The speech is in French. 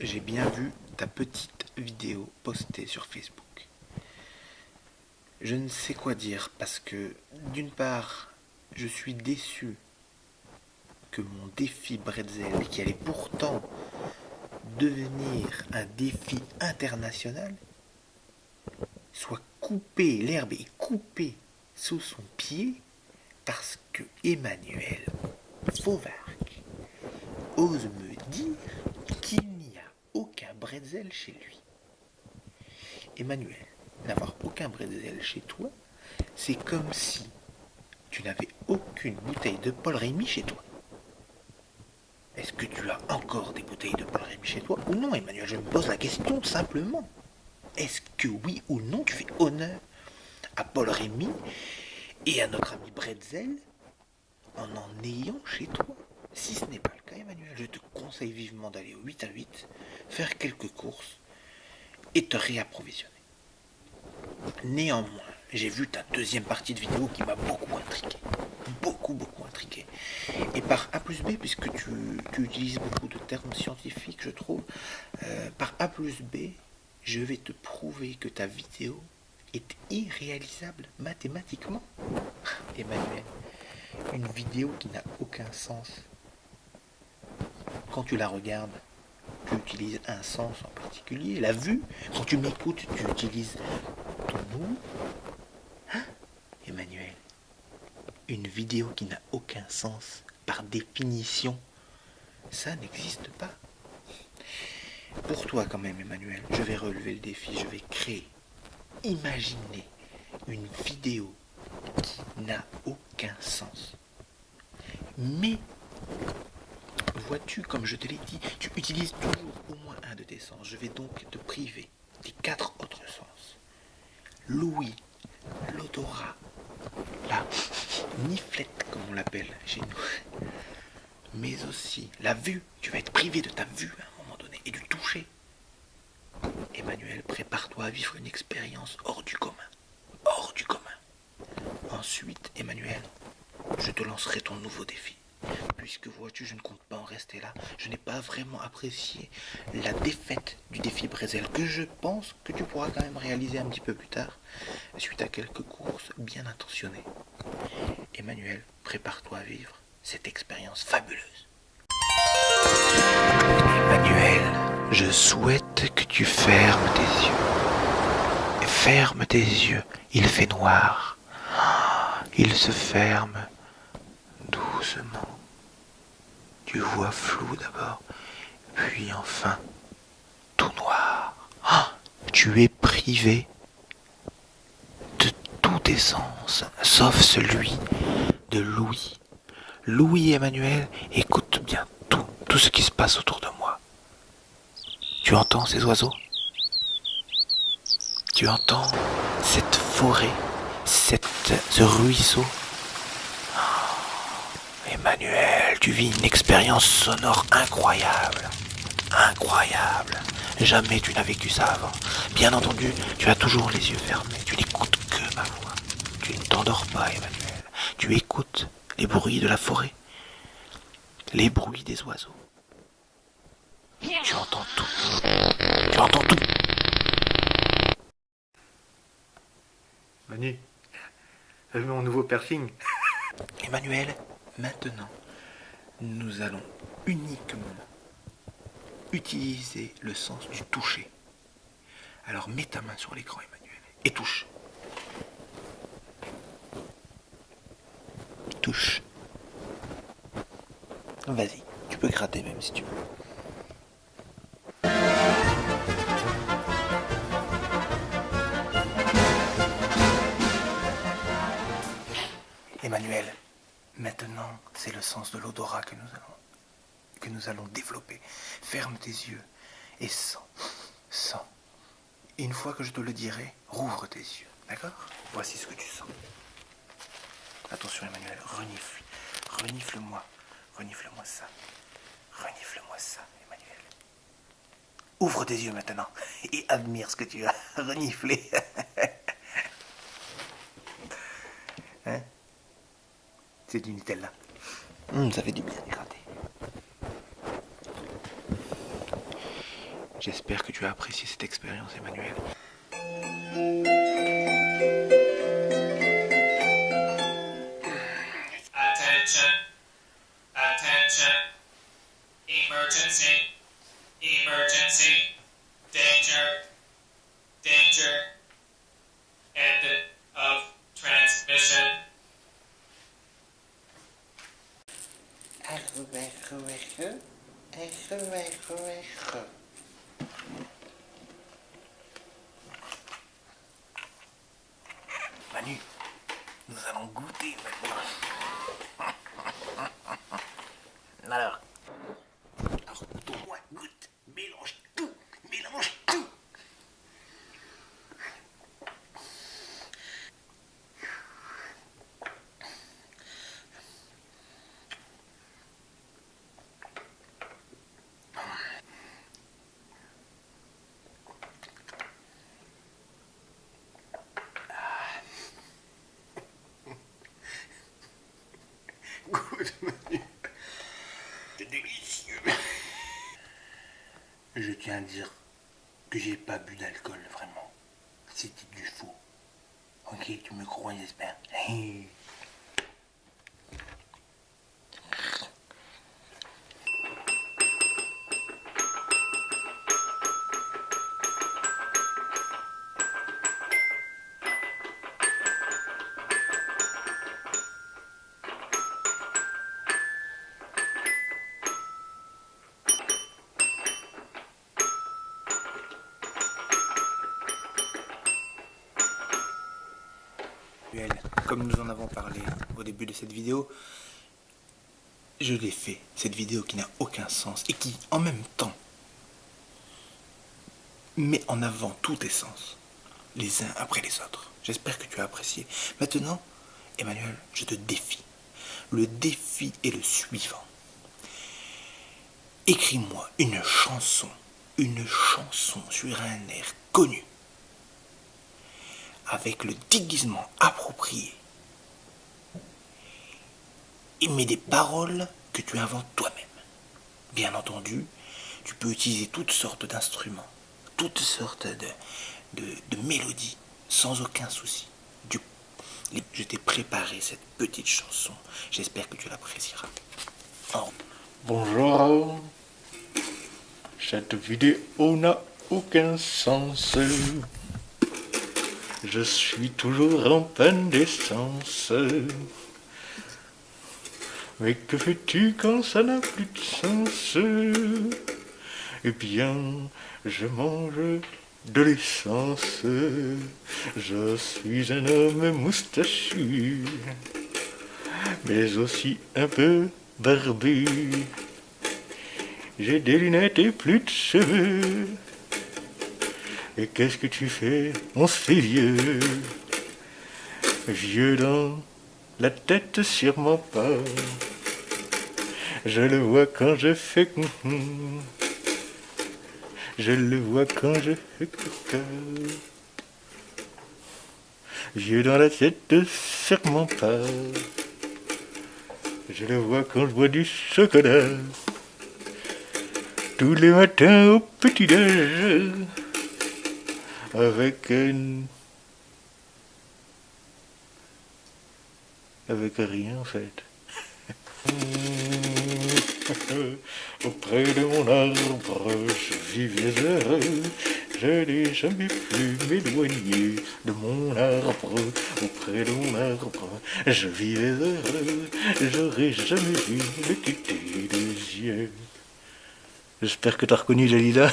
j'ai bien vu ta petite vidéo postée sur Facebook. Je ne sais quoi dire parce que, d'une part, je suis déçu que mon défi Bretzel, qui allait pourtant devenir un défi international, soit coupé, l'herbe est coupée sous son pied parce que Emmanuel Fauvarc ose me dire qu'il n'y a aucun bretzel chez lui. Emmanuel, n'avoir aucun bretzel chez toi, c'est comme si tu n'avais aucune bouteille de Paul Rémy chez toi. Est-ce que tu as encore des bouteilles de Paul Rémy chez toi ou non, Emmanuel? Je me pose la question simplement. Est-ce que oui ou non tu fais honneur à Paul Rémy et à notre ami Bretzel en ayant chez toi? Si ce n'est pas le cas, Emmanuel, je te conseille vivement d'aller au 8 à 8, faire quelques courses et te réapprovisionner. Néanmoins, j'ai vu ta deuxième partie de vidéo qui m'a beaucoup intrigué. Beaucoup intrigué. Et par A plus B, puisque tu utilises beaucoup de termes scientifiques, je trouve, par A plus B, je vais te prouver que ta vidéo est irréalisable mathématiquement. Emmanuel, une vidéo qui n'a aucun sens. Quand tu la regardes, tu utilises un sens en particulier, la vue. Quand tu m'écoutes, tu utilises ton mot. Hein, Emmanuel, une vidéo qui n'a aucun sens, par définition, ça n'existe pas. Pour toi quand même, Emmanuel, je vais relever le défi, je vais créer, imaginer une vidéo qui n'a aucun sens. Mais, vois-tu, comme je te l'ai dit, tu utilises toujours au moins un de tes sens. Je vais donc te priver des 4 autres sens. L'ouïe, l'odorat, la niflette, comme on l'appelle chez nous, mais aussi la vue. Tu vas être privé de ta vue à un moment donné et du toucher. Emmanuel, prépare-toi à vivre une expérience hors du commun. Hors du commun. Ensuite, Emmanuel, je te lancerai ton nouveau défi. Puisque vois-tu, je ne compte pas en rester là. Je n'ai pas vraiment apprécié la défaite du défi Bretzel, que je pense que tu pourras quand même réaliser un petit peu plus tard, suite à quelques courses bien intentionnées. Emmanuel, prépare-toi à vivre cette expérience fabuleuse. Emmanuel, je souhaite que tu fermes tes yeux. Ferme tes yeux, il fait noir. Il se ferme doucement. Tu vois flou d'abord, puis enfin tout noir. Tu es privé de tous tes sens, sauf celui de Louis. Louis Emmanuel, écoute bien tout ce qui se passe autour de moi. Tu entends ces oiseaux? Tu entends cette forêt, ce ruisseau? Emmanuel, tu vis une expérience sonore incroyable. Incroyable. Jamais tu n'as vécu ça avant. Bien entendu, tu as toujours les yeux fermés. Tu n'écoutes que ma voix. Tu ne t'endors pas, Emmanuel. Tu écoutes les bruits de la forêt, les bruits des oiseaux. Tu entends tout. Tu entends tout. Manu, t'as vu mon nouveau piercing? Emmanuel, maintenant, nous allons uniquement utiliser le sens du toucher. Alors mets ta main sur l'écran, Emmanuel, et touche. Touche. Vas-y, tu peux gratter même si tu veux. Emmanuel, maintenant, c'est le sens de l'odorat que nous allons développer. Ferme tes yeux et sens. Et une fois que je te le dirai, rouvre tes yeux, d'accord? Voici ce que tu sens. Attention, Emmanuel, renifle. Renifle-moi ça. Renifle-moi ça, Emmanuel. Ouvre tes yeux maintenant et admire ce que tu as reniflé. Hein? C'est du Nutella. Ça fait du bien de gratter. J'espère que tu as apprécié cette expérience, Emmanuel. Attention, attention, emergency, emergency, danger, danger, end of transmission. Manu, nous allons goûter maintenant. Alors goûte au moins, goûte. Mélange tout, mélange tout. Goûte, Manu. C'est délicieux. Je tiens à dire que j'ai pas bu d'alcool, vraiment. C'était du faux. Ok, tu me crois, j'espère. Comme nous en avons parlé au début de cette vidéo, je l'ai fait, cette vidéo qui n'a aucun sens et qui, en même temps, met en avant tous tes sens, les uns après les autres. J'espère que tu as apprécié. Maintenant, Emmanuel, je te défie. Le défi est le suivant. Écris-moi une chanson sur un air connu, avec le déguisement approprié, et mets des paroles que tu inventes toi-même. Bien entendu, tu peux utiliser toutes sortes d'instruments, toutes sortes de mélodies, sans aucun souci. Je t'ai préparé cette petite chanson, j'espère que tu l'apprécieras. Bonjour. Cette vidéo n'a aucun sens. Je suis toujours en panne d'essence. Mais que fais-tu quand ça n'a plus de sens? Eh bien, je mange de l'essence. Je suis un homme moustachu, mais aussi un peu barbu. J'ai des lunettes et plus de cheveux. Et qu'est-ce que tu fais? On se fait vieux. Vieux dans la tête, sûrement pas. Je le vois quand je fais... Je le vois quand je fais caca. Vieux dans la tête, sûrement pas. Je le vois quand je bois du chocolat. Tous les matins au petit-déj. Avec rien en fait. Auprès de mon arbre, je vivais heureux. Je n'ai jamais pu m'éloigner de mon arbre. Auprès de mon arbre, je vivais heureux. J'aurais jamais dû le quitter des yeux. J'espère que t'as reconnu Jalila.